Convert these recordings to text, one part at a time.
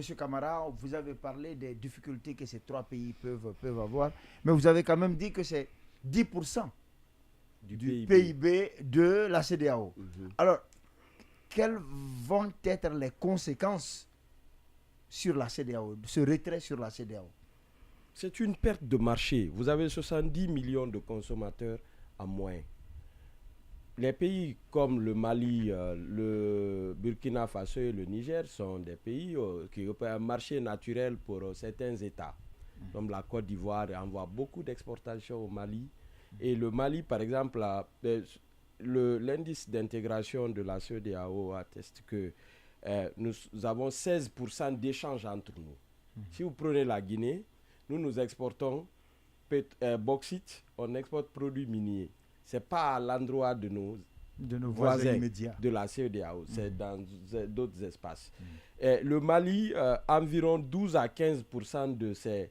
Monsieur Camara, vous avez parlé des difficultés que ces trois pays peuvent avoir, mais vous avez quand même dit que c'est 10% du PIB de la CEDEAO. Alors, quelles vont être les conséquences sur la CEDEAO, ce retrait sur la CEDEAO? C'est une perte de marché. Vous avez 70 millions de consommateurs en moins. Les pays comme le Mali, le Burkina Faso et le Niger sont des pays qui ont un marché naturel pour certains États. Comme la Côte d'Ivoire envoie beaucoup d'exportations au Mali. Et le Mali, par exemple, l'indice d'intégration de la CEDEAO atteste que nous avons 16% d'échanges entre nous. Si vous prenez la Guinée, nous exportons bauxite, on exporte produits miniers. Ce n'est pas à l'endroit de nos voisins immédiats de la CEDEAO, c'est dans d'autres espaces. Le Mali, environ 12 à 15% de ses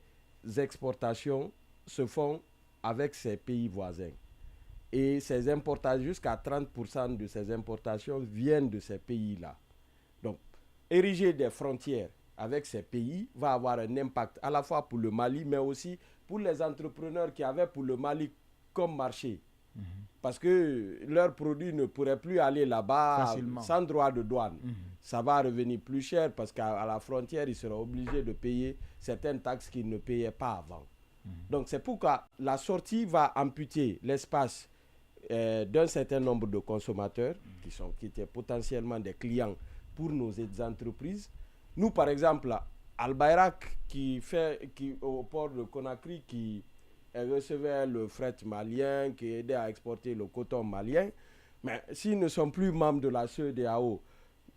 exportations se font avec ses pays voisins. Et ces importations, jusqu'à 30% de ces importations viennent de ces pays-là. Donc, ériger des frontières avec ces pays va avoir un impact à la fois pour le Mali, mais aussi pour les entrepreneurs qui avaient pour le Mali comme marché. Parce que leurs produits ne pourraient plus aller là-bas facilement, sans droit de douane. Ça va revenir plus cher parce qu'à la frontière, ils seront obligés de payer certaines taxes qu'ils ne payaient pas avant. Donc c'est pourquoi la sortie va amputer l'espace d'un certain nombre de consommateurs qui étaient potentiellement des clients pour nos entreprises. Nous, par exemple, Al Bayrak, qui au port de Conakry, qui recevait le fret malien, qui aidait à exporter le coton malien, mais s'ils ne sont plus membres de la CEDEAO,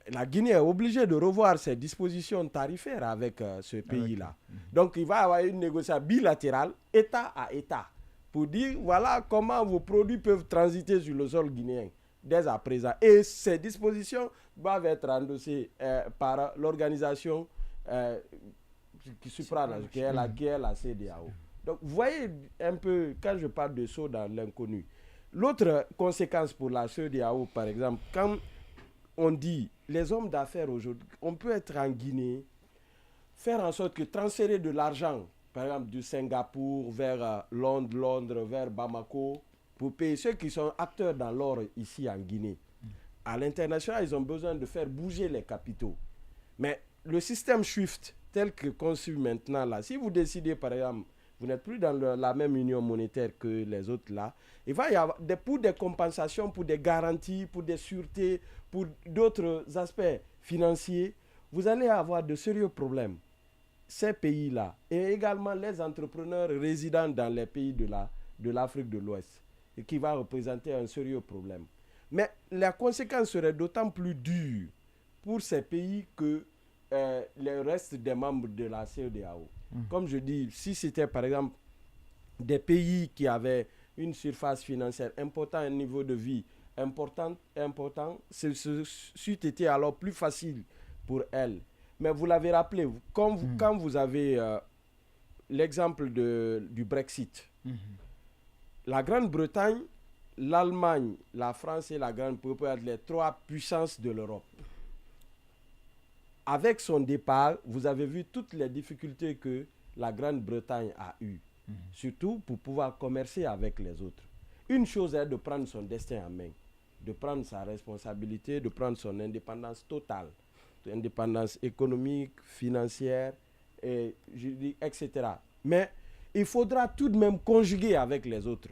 la Guinée est obligée de revoir ses dispositions tarifaires avec ce pays-là. Donc, il va y avoir une négociation bilatérale, État à État, pour dire, voilà comment vos produits peuvent transiter sur le sol guinéen dès à présent. Et ces dispositions doivent être endossées par l'organisation qui est la CEDEAO. Donc, vous voyez un peu, quand je parle de saut dans l'inconnu, l'autre conséquence pour la CEDEAO, par exemple, quand on dit, les hommes d'affaires aujourd'hui, on peut être en Guinée, faire en sorte que transférer de l'argent, par exemple du Singapour vers Londres, vers Bamako, pour payer ceux qui sont acteurs dans l'or ici en Guinée. À l'international, ils ont besoin de faire bouger les capitaux. Mais le système SWIFT, tel que conçu maintenant, là, si vous décidez, par exemple, vous n'êtes plus dans la même union monétaire que les autres là, il va y avoir pour des compensations, pour des garanties, pour des sûretés, pour d'autres aspects financiers, vous allez avoir de sérieux problèmes. Ces pays-là, et également les entrepreneurs résidant dans les pays de l'Afrique de l'Ouest, et qui va représenter un sérieux problème. Mais la conséquence serait d'autant plus dure pour ces pays que le reste des membres de la CEDEAO. Comme je dis, si c'était par exemple des pays qui avaient une surface financière importante, un niveau de vie important, ce c'eût été alors plus facile pour elles. Mais vous l'avez rappelé, quand vous avez l'exemple du Brexit, la Grande-Bretagne, l'Allemagne, la France et la Grande-Bretagne, les trois puissances de l'Europe. Avec son départ, vous avez vu toutes les difficultés que la Grande-Bretagne a eues, surtout pour pouvoir commercer avec les autres. Une chose est de prendre son destin en main, de prendre sa responsabilité, de prendre son indépendance totale, indépendance économique, financière, et, etc. Mais il faudra tout de même conjuguer avec les autres.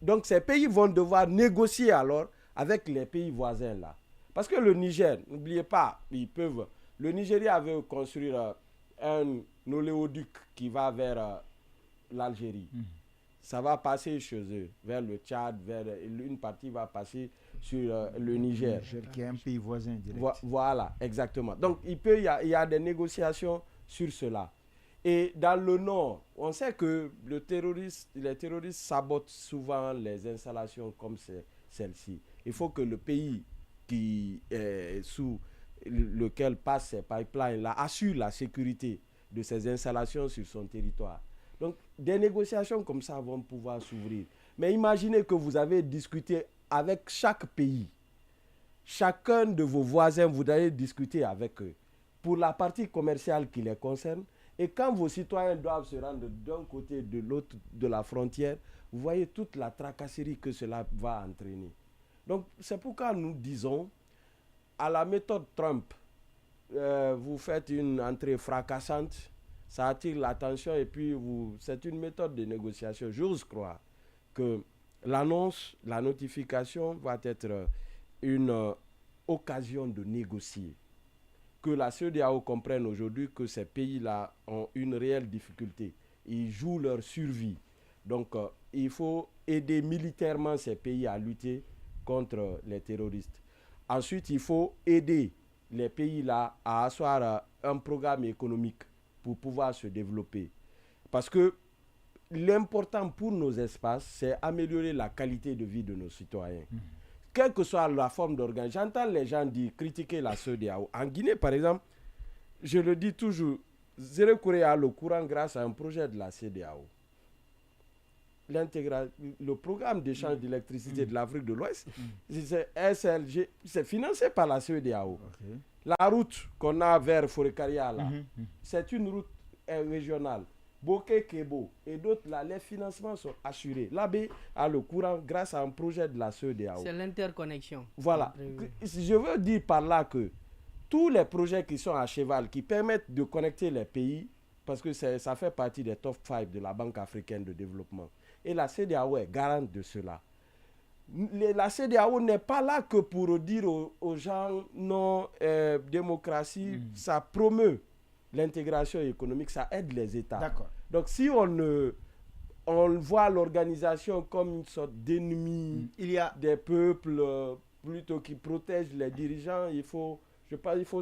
Donc ces pays vont devoir négocier alors avec les pays voisins là. Parce que le Niger, n'oubliez pas, le Nigeria veut construire un oléoduc qui va vers l'Algérie. Ça va passer chez eux, vers le Tchad, une partie va passer sur le Niger. Qui est un pays voisin direct. Voilà, exactement. Donc il y a des négociations sur cela. Et dans le nord, on sait que les terroristes sabotent souvent les installations comme celle-ci. Il faut que le pays qui est sous lequel passent ces pipelines-là assure la sécurité de ces installations sur son territoire. Donc, des négociations comme ça vont pouvoir s'ouvrir. Mais imaginez que vous avez discuté avec chaque pays. Chacun de vos voisins, vous allez discuter avec eux. pour la partie commerciale qui les concerne. Et quand vos citoyens doivent se rendre d'un côté de l'autre de la frontière, vous voyez toute la tracasserie que cela va entraîner. Donc, c'est pourquoi nous disons, à la méthode Trump, vous faites une entrée fracassante, ça attire l'attention et puis c'est une méthode de négociation. J'ose croire que l'annonce, la notification va être une occasion de négocier. Que la CEDEAO comprenne aujourd'hui que ces pays-là ont une réelle difficulté. Ils jouent leur survie. Donc, il faut aider militairement ces pays à lutter contre les terroristes. Ensuite, il faut aider les pays-là à asseoir un programme économique pour pouvoir se développer. Parce que l'important pour nos espaces, c'est améliorer la qualité de vie de nos citoyens. Quelle que soit la forme d'organe. J'entends les gens critiquer la CEDEAO. En Guinée, par exemple, je le dis toujours, Zéro Corée a le courant grâce à un projet de la CEDEAO. Le programme d'échange d'électricité de l'Afrique de l'Ouest, c'est SLG, c'est financé par la CEDEAO. Okay. La route qu'on a vers Forêt-Caria, là, c'est une route régionale. Boké-Kebo et d'autres, là, les financements sont assurés. L'AB a le courant grâce à un projet de la CEDEAO. C'est l'interconnexion. Voilà. Je veux dire par là que tous les projets qui sont à cheval, qui permettent de connecter les pays, parce que ça fait partie des top 5 de la Banque africaine de développement. Et la CEDEAO est garante de cela. La CEDEAO n'est pas là que pour dire aux gens non, démocratie, ça promeut l'intégration économique, ça aide les États. D'accord. Donc si on voit l'organisation comme une sorte d'ennemi des peuples, plutôt qui protège les dirigeants, il faut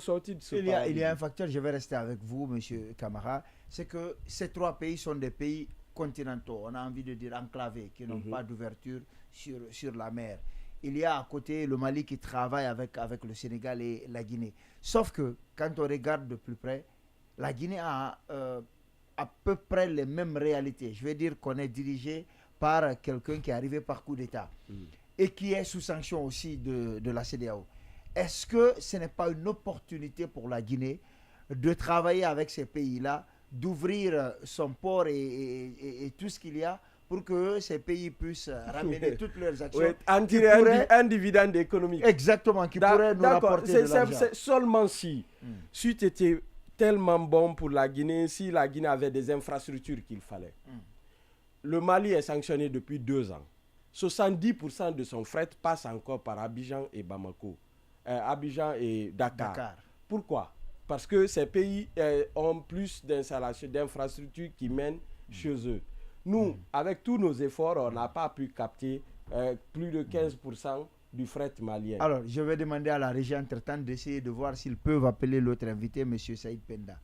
sortir de ce paradigme. Il y a un facteur, je vais rester avec vous, monsieur Camara, c'est que ces trois pays sont des pays continentaux, on a envie de dire enclavés, qui n'ont pas d'ouverture sur la mer. Il y a à côté le Mali qui travaille avec le Sénégal et la Guinée. Sauf que quand on regarde de plus près, la Guinée a à peu près les mêmes réalités. Je veux dire qu'on est dirigé par quelqu'un qui est arrivé par coup d'État et qui est sous sanction aussi de la CEDEAO. Est-ce que ce n'est pas une opportunité pour la Guinée de travailler avec ces pays-là, d'ouvrir son port et tout ce qu'il y a pour que ces pays puissent ramener toutes leurs actions, oui, en tirer un dividende économique. Exactement, qui pourrait nous rapporter de l'argent. C'est seulement si tu étais tellement bon pour la Guinée, si la Guinée avait des infrastructures qu'il fallait. Le Mali est sanctionné depuis 2 ans. 70% de son fret passe encore par Abidjan et Bamako. Abidjan et Dakar. Pourquoi? Parce que ces pays ont plus d'infrastructures qui mènent chez eux. Nous, avec tous nos efforts, on n'a pas pu capter plus de 15% du fret malien. Alors, je vais demander à la régie entre-temps d'essayer de voir s'ils peuvent appeler l'autre invité, M. Saïd Penda.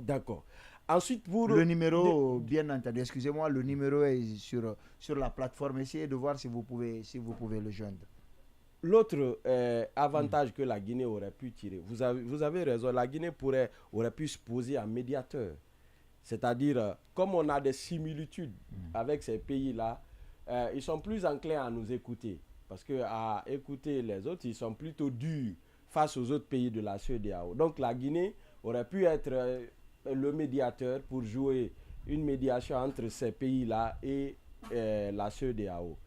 D'accord. Ensuite, pour le numéro, bien entendu, excusez-moi, le numéro est sur la plateforme. Essayez de voir si vous pouvez le joindre. L'autre avantage que la Guinée aurait pu tirer, vous avez raison, la Guinée aurait pu se poser en médiateur. C'est-à-dire, comme on a des similitudes avec ces pays-là, ils sont plus enclins à nous écouter. Parce qu'à écouter les autres, ils sont plutôt durs face aux autres pays de la CEDEAO. Donc la Guinée aurait pu être le médiateur pour jouer une médiation entre ces pays-là et la CEDEAO.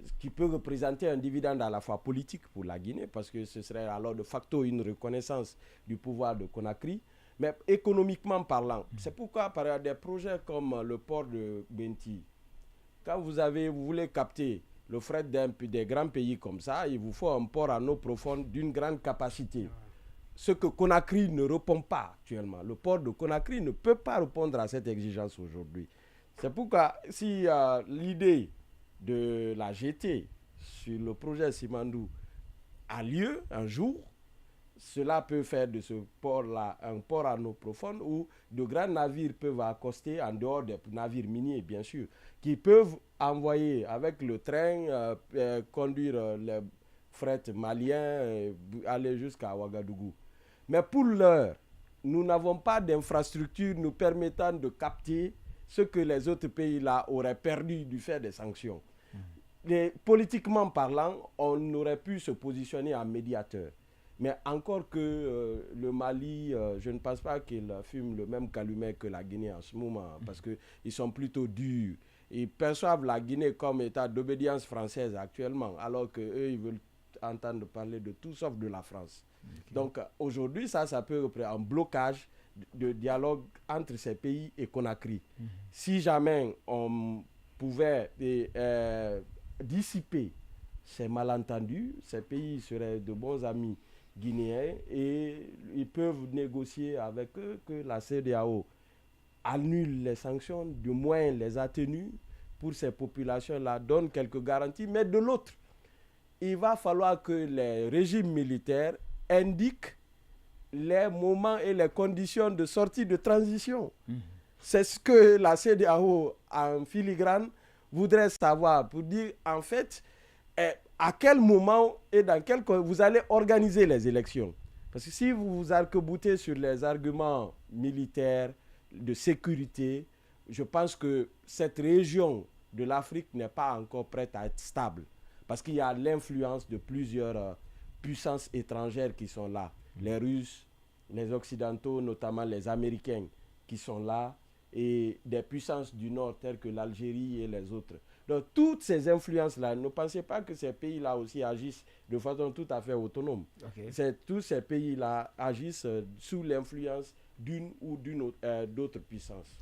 Ce qui peut représenter un dividende à la fois politique pour la Guinée, parce que ce serait alors de facto une reconnaissance du pouvoir de Conakry, mais économiquement parlant. C'est pourquoi par des projets comme le port de Benti, quand vous voulez capter le fret des grands pays comme ça, il vous faut un port à eau profonde d'une grande capacité. Ce que Conakry ne répond pas actuellement. Le port de Conakry ne peut pas répondre à cette exigence aujourd'hui. C'est pourquoi si l'idée de la GT sur le projet Simandou a lieu un jour, cela peut faire de ce port-là un port à eau profonde où de grands navires peuvent accoster, en dehors des navires miniers bien sûr, qui peuvent envoyer avec le train, conduire les fret maliens, aller jusqu'à Ouagadougou. Mais pour l'heure, nous n'avons pas d'infrastructure nous permettant de capter ce que les autres pays-là auraient perdu du fait des sanctions. Politiquement parlant, on aurait pu se positionner en médiateur. Mais encore que le Mali, je ne pense pas qu'il fume le même calumet que la Guinée en ce moment, parce qu'ils sont plutôt durs. Ils perçoivent la Guinée comme état d'obédience française actuellement, alors qu'eux, ils veulent entendre parler de tout sauf de la France. Okay. Donc aujourd'hui, ça peut représenter un blocage de dialogue entre ces pays et Conakry. Si jamais on pouvait dissiper ces malentendus, ces pays seraient de bons amis guinéens et ils peuvent négocier avec eux que la CEDEAO annule les sanctions, du moins les atténue pour ces populations-là, donne quelques garanties. Mais de l'autre, il va falloir que les régimes militaires indiquent les moments et les conditions de sortie de transition. C'est ce que la CEDEAO en filigrane voudrait savoir pour dire en fait à quel moment et dans quel vous allez organiser les élections. Parce que si vous vous arc-boutez sur les arguments militaires, de sécurité, je pense que cette région de l'Afrique n'est pas encore prête à être stable. Parce qu'il y a l'influence de plusieurs puissances étrangères qui sont là. Les Russes, les Occidentaux, notamment les Américains qui sont là, et des puissances du Nord telles que l'Algérie et les autres. Donc toutes ces influences-là, ne pensez pas que ces pays-là aussi agissent de façon tout à fait autonome. Okay. Tous ces pays-là agissent sous l'influence d'une ou d'autres puissances.